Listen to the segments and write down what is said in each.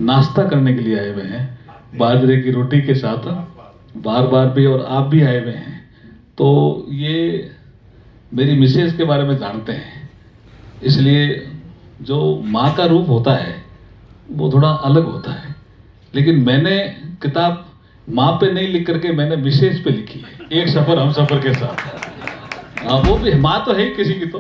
नाश्ता करने के लिए आए हुए हैं बाजरे की रोटी के साथ। बार बार भी और आप भी आए हुए हैं, तो ये मेरी मिसेज के बारे में जानते हैं, इसलिए जो माँ का रूप होता है वो थोड़ा अलग होता है। लेकिन मैंने किताब माँ पे नहीं लिख करके मैंने मिसेज पे लिखी है, एक सफ़र हम सफ़र के साथ। वो भी माँ तो है ही किसी की तो,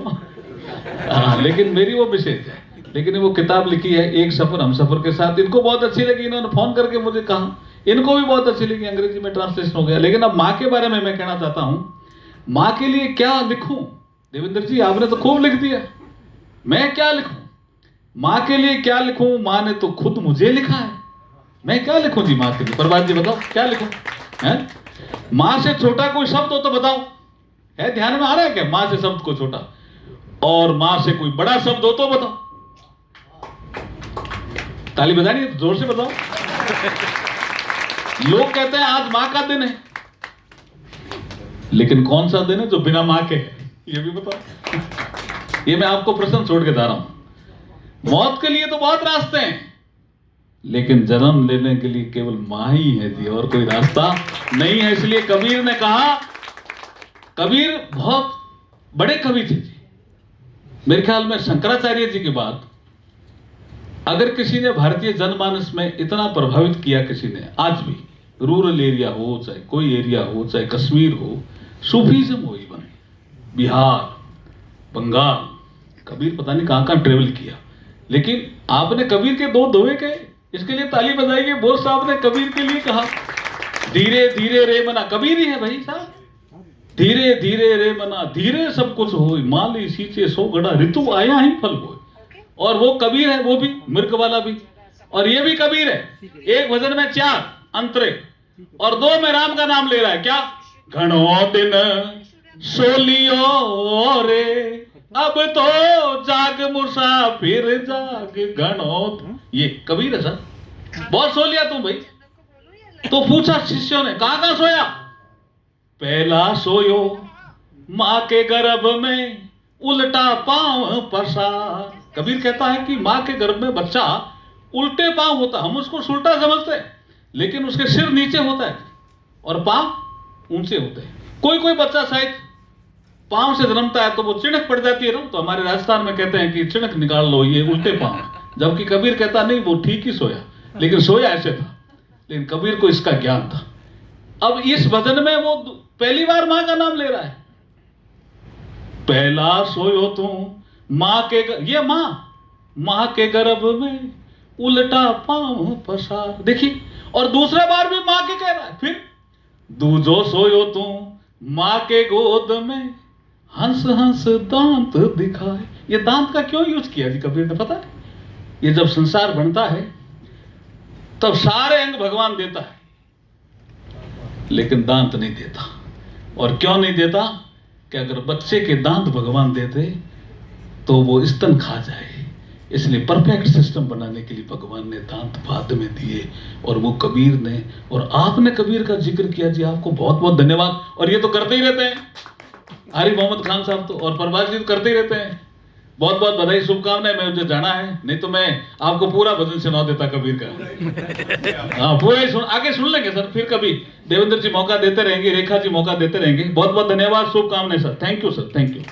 लेकिन मेरी वो मिसेज है। लेकिन वो किताब लिखी है एक सफ़र हम सफ़र के साथ। इनको बहुत अच्छी लगी, इन्होंने फ़ोन करके मुझे कहा, इनको भी बहुत अच्छी लगी, अंग्रेजी में ट्रांसलेशन हो गया। लेकिन अब माँ के बारे में मैं कहना चाहता हूँ, माँ के लिए क्या लिखूं? देवेंद्र जी आपने तो खूब लिख दिया, मैं क्या लिखूं? माँ के लिए क्या लिखूं? माँ ने तो खुद मुझे लिखा है, मैं क्या लिखूं जी माँ के लिए? प्रभात जी बताओ क्या लिखूं? है माँ से छोटा कोई शब्द हो तो बताओ, है ध्यान में आ रहा है क्या? माँ से शब्द को छोटा, और माँ से कोई बड़ा शब्द हो तो बताओ। ताली बजानी है, जोर से बताओ। लोग कहते हैं आज माँ का दिन है, लेकिन कौन सा दिन है जो बिना माँ के है, ये भी बताओ। ये मैं आपको प्रश्न छोड़ के जा रहा हूं। मौत के लिए तो बहुत रास्ते हैं, लेकिन जन्म लेने के लिए केवल माँ ही है जी, और कोई रास्ता नहीं है। इसलिए कबीर ने कहा, कबीर बहुत बड़े कवि थे जी। मेरे ख्याल में शंकराचार्य जी के बाद अगर किसी ने भारतीय जनमानस में इतना प्रभावित किया, किसी ने आज भी, रूरल एरिया हो, चाहे कोई एरिया हो, चाहे कश्मीर हो, सूफीज्म हो, इवन बिहार, बंगाल, कबीर पता नहीं कहां कहां ट्रेवल किया। लेकिन आपने कबीर के दो दोहे कहे, इसके लिए ताली बजाइए। बोस साहब ने कबीर के लिए कहा, धीरे धीरे रे मना, कबीर ही है भाई साहब। धीरे धीरे रे मना, धीरे सब कुछ हो, माली सींचे सो गड़ा, ऋतु आया ही फल हो। और वो कबीर है, वो भी मिर्ग वाला भी, और ये भी कबीर है। एक भजन में 4 अंतरे और 2 में राम का नाम ले रहा है। क्या? घणो दिन सोलियो रे, अब तो जाग मुसाफिर जाग घणो। ये कबीर है सर, बहुत सो लिया तुम भाई। तो पूछा शिष्यों ने, कहां कहां सोया? पहला सोयो मां के गर्भ में, उल्टा पांव पसार। कबीर कहता है कि मां के गर्भ में बच्चा उल्टे पांव होता, हम उसको उल्टा समझते हैं, लेकिन उसके सिर नीचे होता है और पांव ऊंचे होते हैं। कोई कोई बच्चा शायद पांव से जन्मता है तो वो चिणक पड़ जाती है ना, तो हमारे राजस्थान में कहते हैं कि चिणक निकाल लो, ये उल्टे पांव। जबकि कबीर कहता नहीं, वो ठीक ही सोया, लेकिन सोया ऐसे था। लेकिन कबीर को इसका ज्ञान था। अब इस भजन में वो पहली बार मां का नाम ले रहा है। पहला सोयो तू मां के, ये मां के गर्भ में उल्टा पांव पसार, देखिए। और दूसरा बार भी मां के कह रहा है। फिर दूजो सोयो तू मां के गोद में, हंस हंस दांत दिखाए। ये दांत का क्यों यूज किया जी कबीर ने, पता है? ये जब संसार बनता है तब सारे अंग भगवान देता है, लेकिन दांत नहीं देता। और क्यों नहीं देता? कि अगर बच्चे के दांत भगवान देते तो वो स्तन खा जाए, इसलिए परफेक्ट सिस्टम बनाने के लिए भगवान ने दांत बाद में दिए। और वो कबीर ने, और आपने कबीर का जिक्र किया जी, आपको बहुत बहुत धन्यवाद। और ये तो करते ही रहते हैं, आरिफ मोहम्मद खान साहब तो, और परवाज जी तो करते ही रहते हैं। बहुत बहुत बधाई, शुभकामनाएं। मैं मुझे जाना है, नहीं तो मैं आपको पूरा भजन सुना देता कबीर का। हाँ पूरा ही आगे सुन लेंगे सर, फिर कभी देवेंद्र जी मौका देते रहेंगे, रेखा जी मौका देते रहेंगे। बहुत बहुत धन्यवाद, शुभकामनाएं sir. Thank you sir, thank you.